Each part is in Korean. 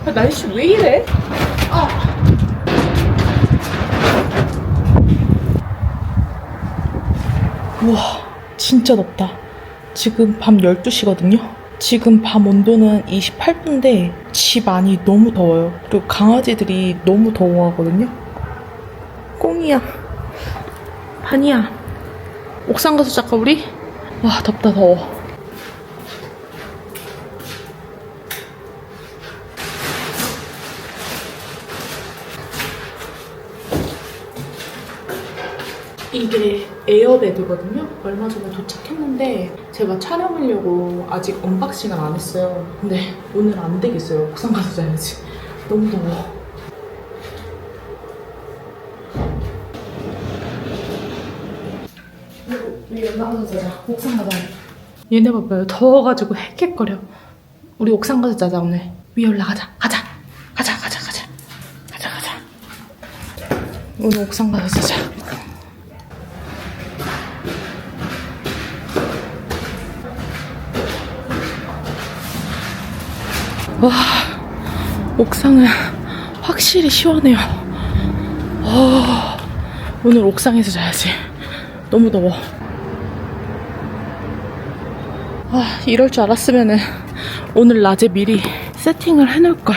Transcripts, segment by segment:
날씨 왜 이래? 우와, 진짜 덥다. 지금 밤 12시거든요? 지금 밤 온도는 28도인데 집 안이 너무 더워요. 그리고 강아지들이 너무 더워하거든요? 꽁이야. 반이야. 옥상 가서 잠깐 우리? 와, 덥다, 더워. 이게 에어베드거든요? 얼마 전에 도착했는데 제가 촬영하려고 아직 언박싱을 안 했어요. 근데 오늘 안 되겠어요. 옥상 가서 자야지. 너무 더워. 우리 올라가서 자자. 옥상 가자. 얘네 봐봐요. 더워가지고 헥헥거려. 우리 옥상 가서 자자 오늘. 위에 올라가자. 가자. 오늘 옥상 가서 자자. 와, 옥상은 확실히 시원해요. 오늘 옥상에서 자야지. 너무 더워. 이럴 줄 알았으면은 오늘 낮에 미리 세팅을 해놓을걸.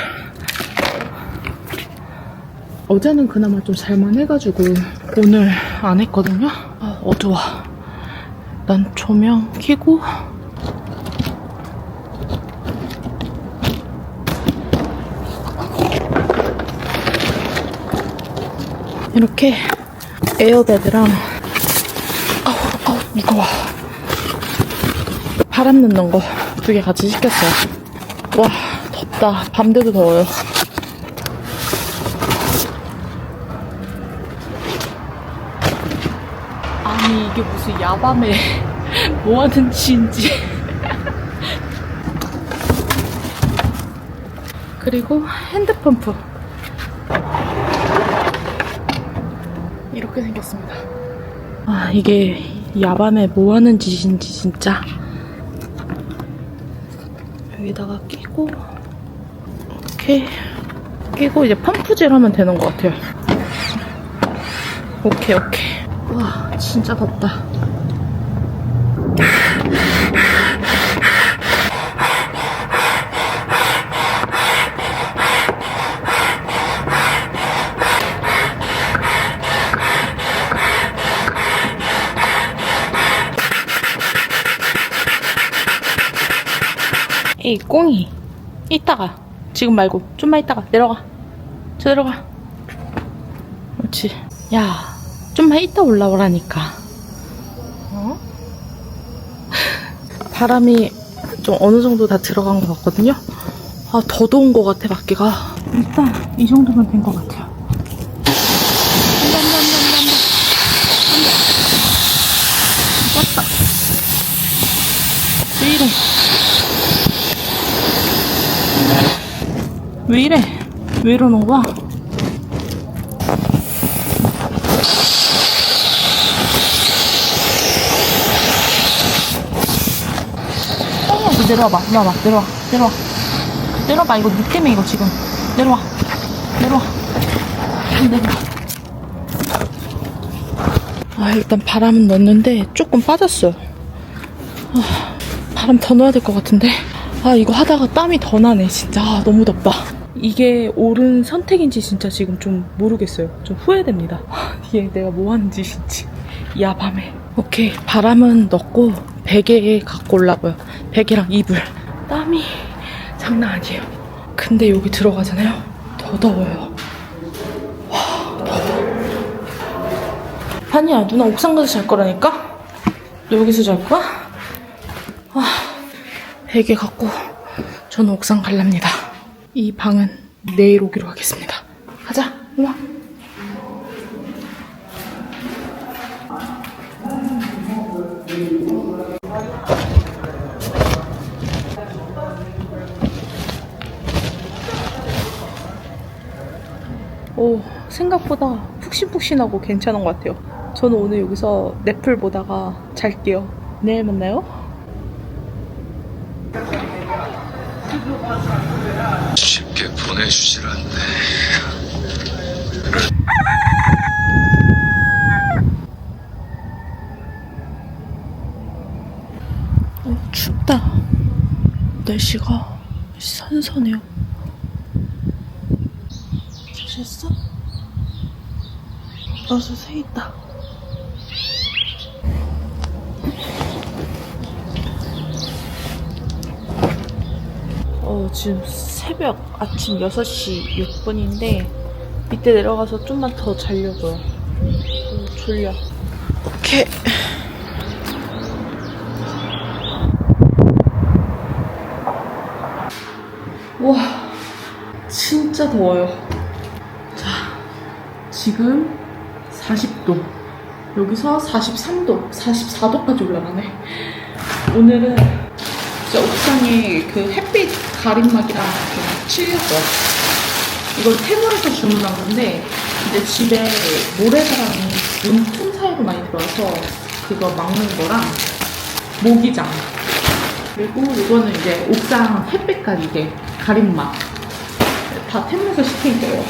어제는 그나마 좀 잘만해가지고 오늘 안 했거든요. 어두워. 난 조명 켜고 이렇게 에어베드랑 무거워. 바람 넣는 거 2개 같이 시켰어요. 와, 덥다. 밤새도 더워요. 아니, 이게 무슨 야밤에 뭐하는 짓인지. 그리고 핸드펌프 이렇게 생겼습니다. 이게 야밤에 뭐하는 짓인지 진짜. 여기다가 끼고 이렇게 끼고 이제 펌프질 하면 되는 것 같아요. 오케이. 와, 진짜 덥다. 이 꽁이 이따가, 지금 말고 좀만 이따가 내려가. 저 내려가. 그렇지. 야, 좀만 이따 올라오라니까. 바람이 좀 어느 정도 다 들어간 것 같거든요. 더 더운 것 같아, 밖에가. 일단 이 정도면 된 것 같아요. 왔다. 왜 이래? 왜 이러는 거야? 내려와봐. 내려와봐. 이거 니 때문에 이거 지금. 내려와. 일단 바람은 넣었는데 조금 빠졌어요. 바람 더 넣어야 될 것 같은데. 이거 하다가 땀이 더 나네. 진짜 너무 덥다. 이게 옳은 선택인지 진짜 지금 좀 모르겠어요. 좀 후회됩니다. 이게 내가 뭐 하는 짓인지. 야밤에. 오케이, 바람은 넣고 베개 갖고 올라고요. 베개랑 이불. 땀이 장난 아니에요. 근데 여기 들어가잖아요. 더 더워요. 와, 더워. 아니야, 누나 옥상 가서 잘 거라니까? 너 여기서 잘 거야? 베개 갖고 저는 옥상 갈랍니다. 이 방은 내일 오기로 하겠습니다. 가자, 누나. 생각보다 푹신푹신하고 괜찮은 것 같아요. 저는 오늘 여기서 넷플 보다가 잘게요. 내일 만나요. 쉽게 보내주질 않네. 춥다. 날씨가 선선해요. 잤어? 어서 새 있다. 지금 새벽 아침 6시 6분인데 밑에 내려가서 좀만 더 자려고요. 졸려. 오케이. 와, 진짜 더워요. 자, 지금 40도. 여기서 43도, 44도까지 올라가네. 오늘은 진짜 옥상에 그 햇빛 가림막이랑 칠렸어요. 이걸 테무에서 주문한 건데, 근데 집에 모래사랑이 문 틈 사이로 많이 들어와서 그거 막는 거랑 모기장. 그리고 이거는 이제 옥상 햇빛 가리개 가림막 다 템에서 시킨 거예요.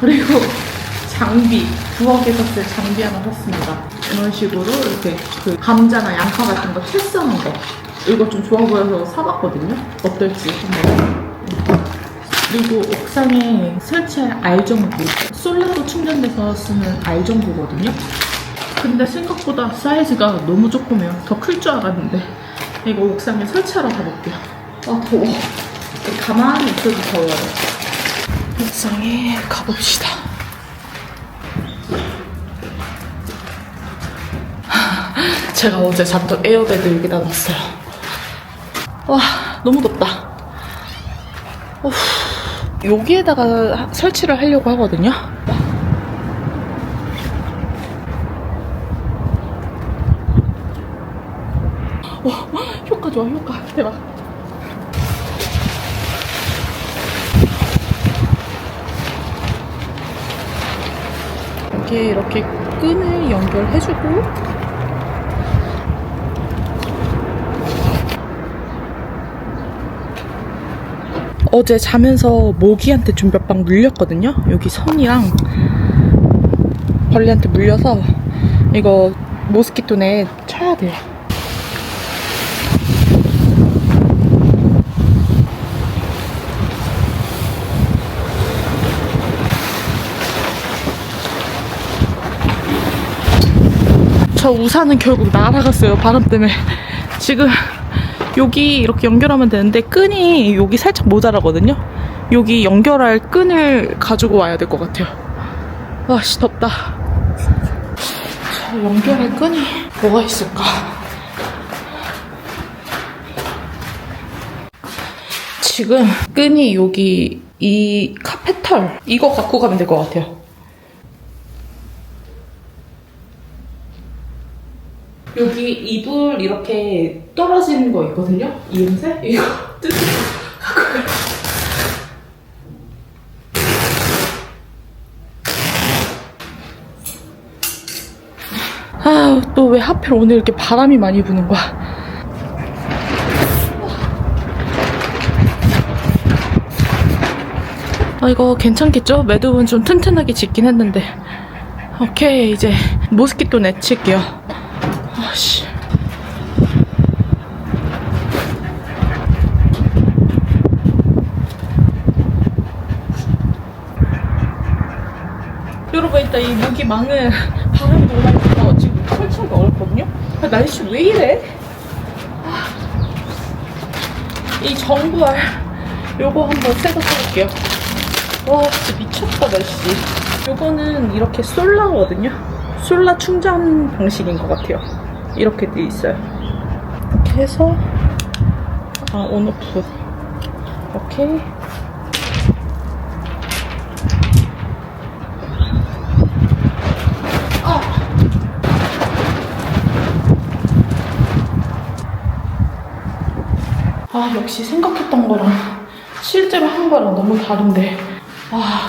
그리고 장비, 부엌에서 쓸 장비 하나 샀습니다. 이런 식으로 이렇게 그 감자나 양파 같은 거 채 써는 거, 이거 좀 좋아 보여서 사봤거든요. 어떨지 한번. 그리고 옥상에 설치할 알전구, 솔라로 충전돼서 쓰는 알전구거든요. 근데 생각보다 사이즈가 너무 조그매요. 더 클 줄 알았는데. 이거 옥상에 설치하러 가볼게요. 더워. 가만히 있어도 더워요. 옥상에 가봅시다. 제가 어제 잤던 에어베드 여기다 놨어요. 와, 너무 덥다. 여기에다가 설치를 하려고 하거든요. 효과 좋아, 효과. 대박. 이렇게 끈을 연결해주고, 어제 자면서 모기한테 좀 몇 방 물렸거든요. 여기 선이랑 벌레한테 물려서 이거 모스키토넷 쳐야 돼요. 저 우산은 결국 날아갔어요. 바람 때문에. 지금 여기 이렇게 연결하면 되는데 끈이 여기 살짝 모자라거든요. 여기 연결할 끈을 가지고 와야 될 것 같아요. 와씨, 덥다. 저 연결할 끈이 뭐가 있을까? 지금 끈이 여기 이 카페털 이거 갖고 가면 될 것 같아요. 여기 이불 이렇게 떨어지는 거 있거든요? 이음새? 이거 뜯고 갖고 가요. 또 왜 하필 오늘 이렇게 바람이 많이 부는 거야? 이거 괜찮겠죠? 매듭은 좀 튼튼하게 짓긴 했는데. 오케이, 이제 모스키토 넷 칠게요. 아씨. 여러분, 일단 이 모기망은 바람이 너무 많이 불어서 지금 설치하기 어렵거든요? 날씨 왜 이래? 이 정부알 요거 한번 새거 써볼게요. 와, 진짜 미쳤다, 날씨. 요거는 이렇게 솔라거든요? 솔라 충전 방식인 것 같아요. 이렇게 돼 있어요. 이렇게 해서 온오프. 오케이. 역시 생각했던 거랑 실제로 한 거랑 너무 다른데,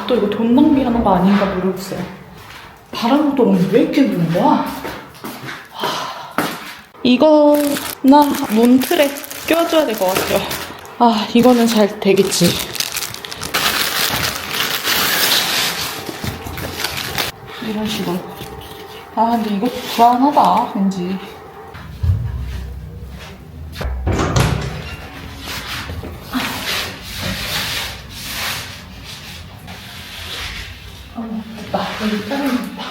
또 이거 돈 낭비하는 거 아닌가 모르겠어요. 바람동은 왜 이렇게 부는 거야? 이거나 문틀에 껴줘야 될 것 같아요. 아, 이거는 잘 되겠지. 이런 식으로. 아, 근데 이거 불안하다, 왠지. 됐다. 여기 자르겠다.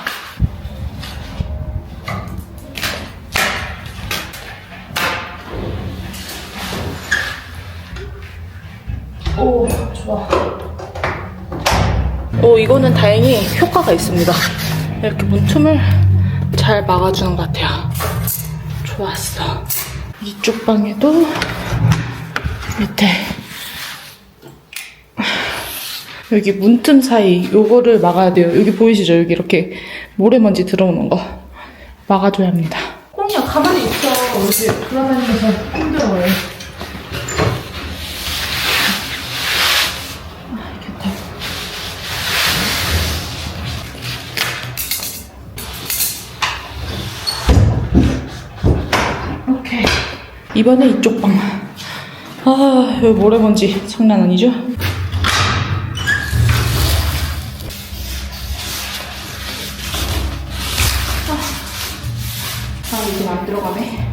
오, 좋아. 오, 이거는 다행히 효과가 있습니다. 이렇게 문틈을 잘 막아주는 것 같아요. 좋았어. 이쪽 방에도 밑에 여기 문틈 사이 요거를 막아야 돼요. 여기 보이시죠? 여기 이렇게 모래먼지 들어오는 거 막아줘야 합니다. 꽁이야, 가만히 있어. 여기 돌아다니면서 힘들어요. 오케이. 이번에 이쪽 방. 아, 여기 모래먼지 장난 아니죠? 이게 안 들어가네.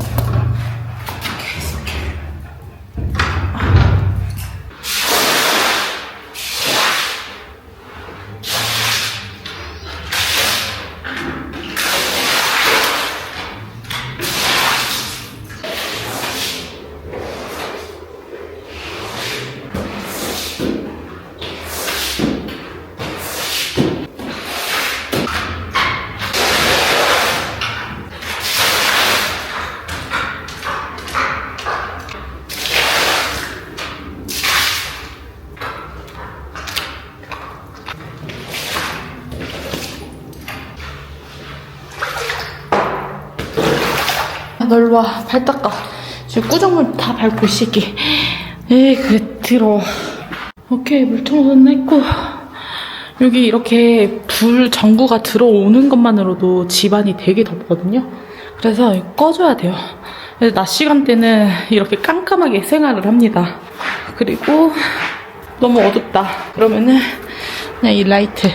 널 와, 발 닦아. 지금 꾸정물 다 밟고 있을게. 에이, 그래, 들어. 오케이, 물청소는 했고. 여기 이렇게 불 전구가 들어오는 것만으로도 집안이 되게 덥거든요. 그래서 꺼줘야 돼요. 그래서 낮 시간대는 이렇게 깜깜하게 생활을 합니다. 그리고 너무 어둡다. 그러면은 그냥 이 라이트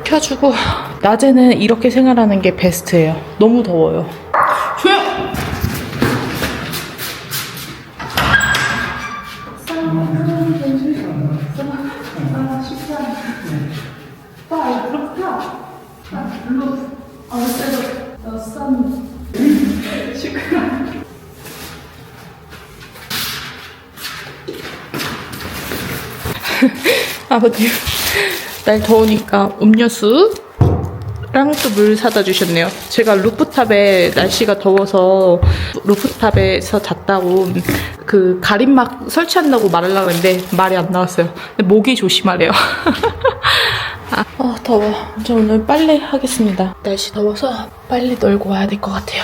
켜주고, 낮에는 이렇게 생활하는 게 베스트예요. 너무 더워요. 조용! 아버님, 날 더우니까 음료수 랑 또 물 사다 주셨네요. 제가 루프탑에 날씨가 더워서 루프탑에서 잤다고 그 가림막 설치한다고 말하려고 했는데 말이 안 나왔어요. 근데 모기 조심하래요. 더워. 저 오늘 빨래 하겠습니다. 날씨 더워서 빨리 널고 와야 될 것 같아요.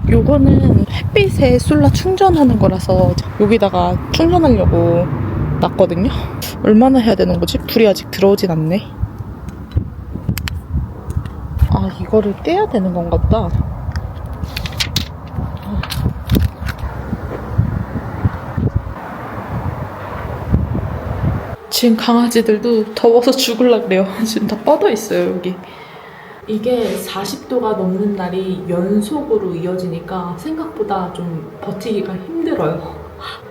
요거는 햇빛에 솔라 충전하는 거라서 여기다가 충전하려고 놨거든요. 얼마나 해야 되는 거지? 불이 아직 들어오진 않네. 아, 이거를 떼야 되는 건가 보다. 지금 강아지들도 더워서 죽을라 그래요. 지금 다 뻗어 있어요, 여기. 이게 40도가 넘는 날이 연속으로 이어지니까 생각보다 좀 버티기가 힘들어요.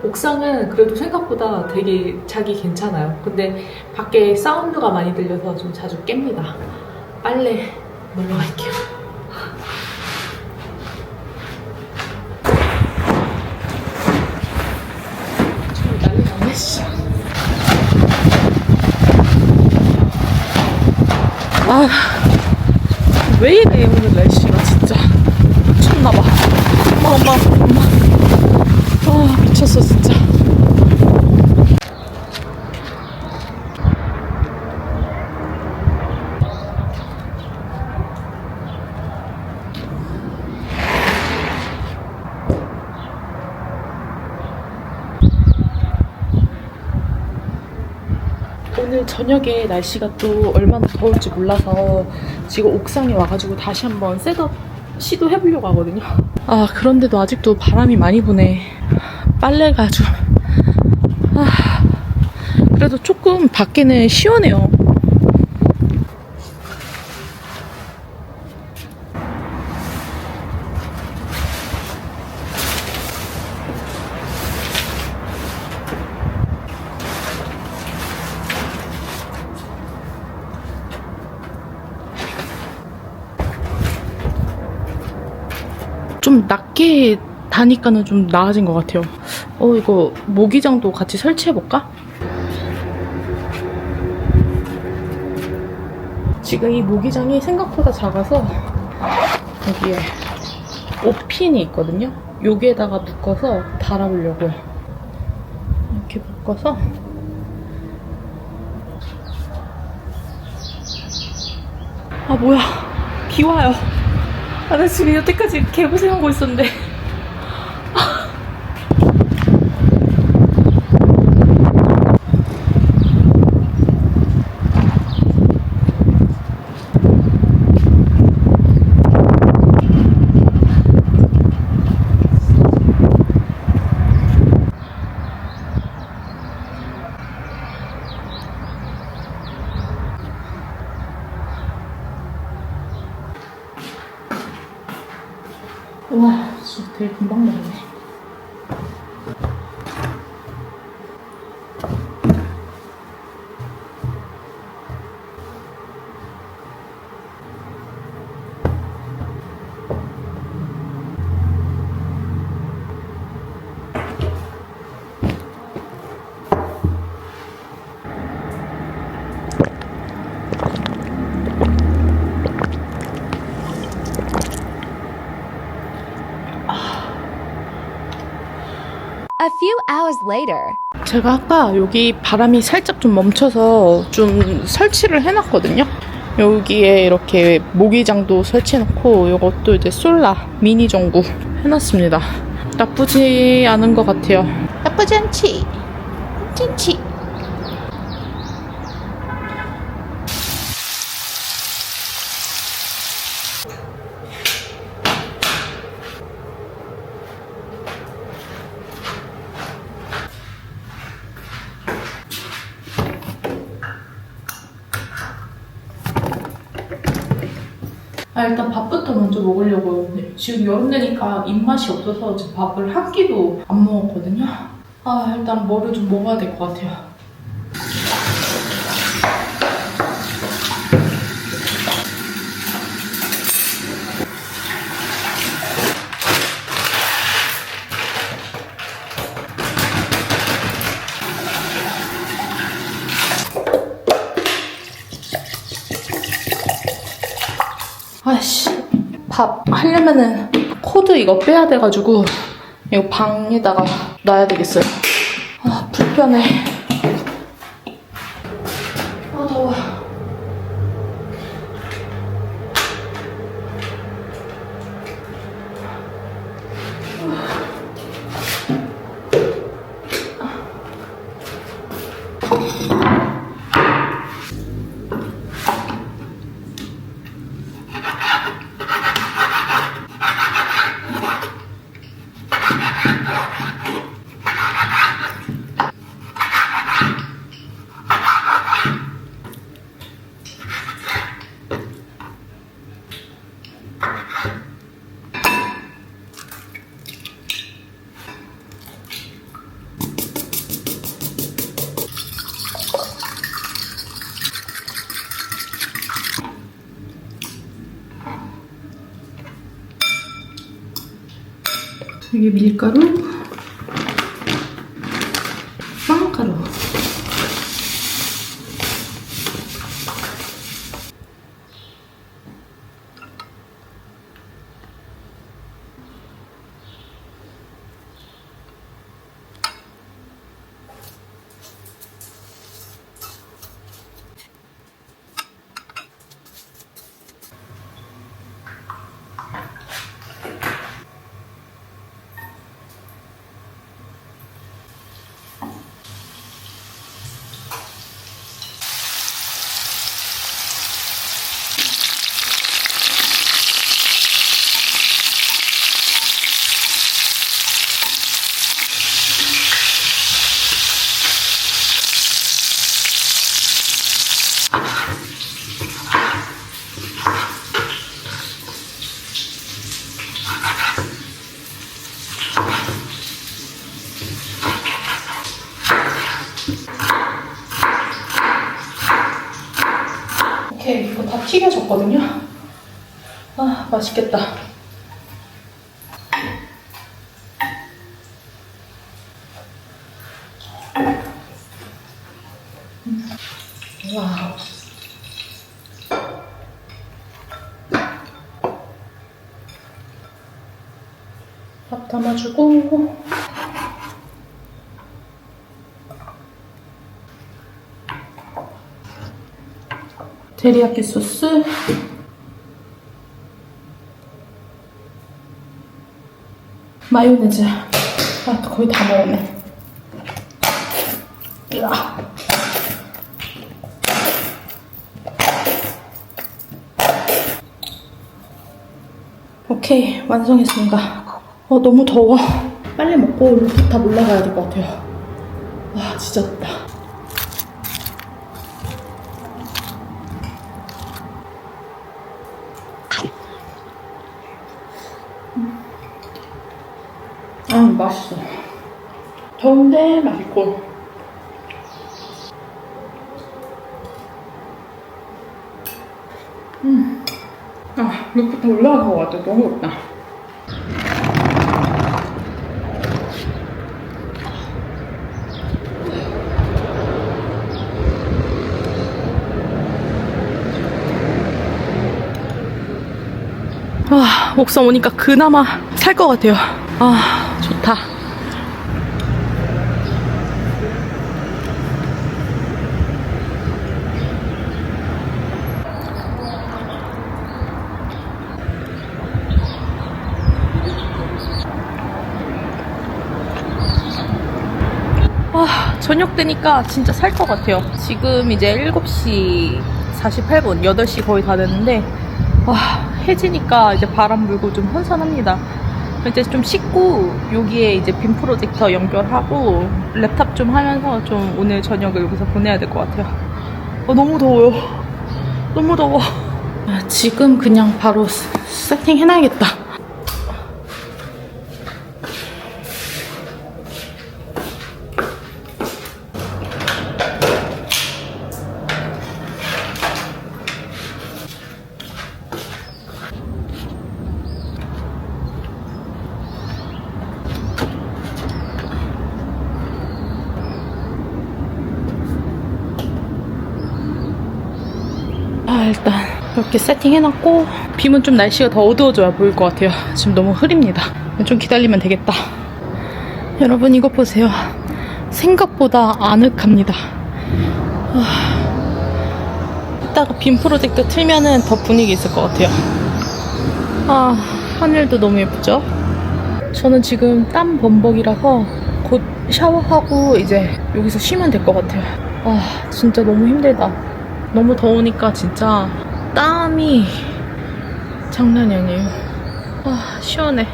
옥상은 그래도 생각보다 되게 자기 괜찮아요. 근데 밖에 사운드가 많이 들려서 좀 자주 깹니다. 빨래 놀러 갈게요. 좀 난리 났네, 씨. 왜 이래, 오늘 날씨가 진짜. 미쳤나봐. 엄마. 미쳤어, 진짜. 오늘 저녁에 날씨가 또 얼마나 더울지 몰라서 지금 옥상에 와가지고 다시 한번 셋업 시도해보려고 하거든요. 아, 그런데도 아직도 바람이 많이 부네. 빨래가 좀... 그래도 조금 밖에는 시원해요. 좀 낮게 다니까는 좀 나아진 것 같아요. 이거 모기장도 같이 설치해볼까? 지금 이 모기장이 생각보다 작아서 여기에 옷핀이 있거든요. 여기에다가 묶어서 달아보려고요. 이렇게 묶어서 아, 뭐야, 비 와요. 나 지금 여태까지 개고생하고 있었는데. 와, 진짜 되게 금방 나네. A few hours later. 제가 아까 여기 바람이 살짝 좀 멈춰서 좀 설치를 해놨거든요. 여기에 이렇게 모기장도 설치해놓고 이것도 이제 솔라 미니 전구 해놨습니다. 나쁘지 않은 것 같아요. 나쁘지 않지? 괜찮지? 일단 밥부터 먼저 먹으려고요. 지금 여름 되니까 입맛이 없어서 지금 밥을 한 끼도 안 먹었거든요. 일단 뭐를 좀 먹어야 될 것 같아요. 아이씨, 밥 하려면은 코드 이거 빼야 돼가지고 이거 방에다가 놔야 되겠어요. 불편해. 더워. 이게 밀가루, 빵가루. 오케이, 이거 다 튀겨졌거든요. 아, 맛있겠다. 와우. 밥 담아주고. 테리야끼 소스. 마요네즈. 아, 거의 다 먹었네. 으아. 오케이, 완성했습니다. 너무 더워. 빨리 먹고 루프탑 올라가야 될 것 같아요. 와, 진짜 덥다. 맛있어. 더운데 맛있고. 루프탑 올라간 것 같아. 너무 덥다. 옥상 오니까 그나마 살 것 같아요. 좋다. 저녁 되니까 진짜 살 것 같아요. 지금 이제 7시 48분, 8시 거의 다 됐는데, 해지니까 이제 바람 불고 좀 선선합니다. 이제 좀 씻고 여기에 이제 빔 프로젝터 연결하고 랩탑 좀 하면서 좀 오늘 저녁을 여기서 보내야 될 것 같아요. 너무 더워요. 너무 더워. 지금 그냥 바로 세팅 해놔야겠다. 일단 이렇게 세팅해놨고 빔은 좀 날씨가 더 어두워져야 보일 것 같아요. 지금 너무 흐립니다. 좀 기다리면 되겠다. 여러분 이거 보세요. 생각보다 아늑합니다. 이따가 빔 프로젝트 틀면은 더 분위기 있을 것 같아요. 하늘도 너무 예쁘죠? 저는 지금 땀 범벅이라서 곧 샤워하고 이제 여기서 쉬면 될 것 같아요. 진짜 너무 힘들다. 너무 더우니까 진짜 땀이 장난이 아니에요. 시원해.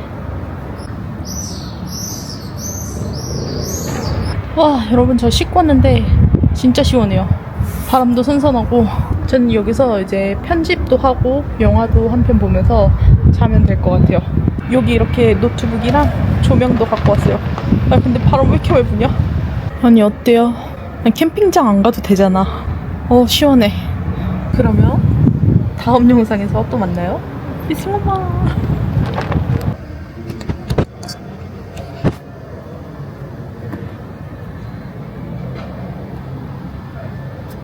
여러분 저 씻고 왔는데 진짜 시원해요. 바람도 선선하고. 저는 여기서 이제 편집도 하고 영화도 한 편 보면서 자면 될 것 같아요. 여기 이렇게 노트북이랑 조명도 갖고 왔어요. 근데 바람 왜 이렇게 많이 부냐? 아니 어때요? 캠핑장 안 가도 되잖아. 시원해. 그러면 다음 영상에서 또 만나요. 비스모마.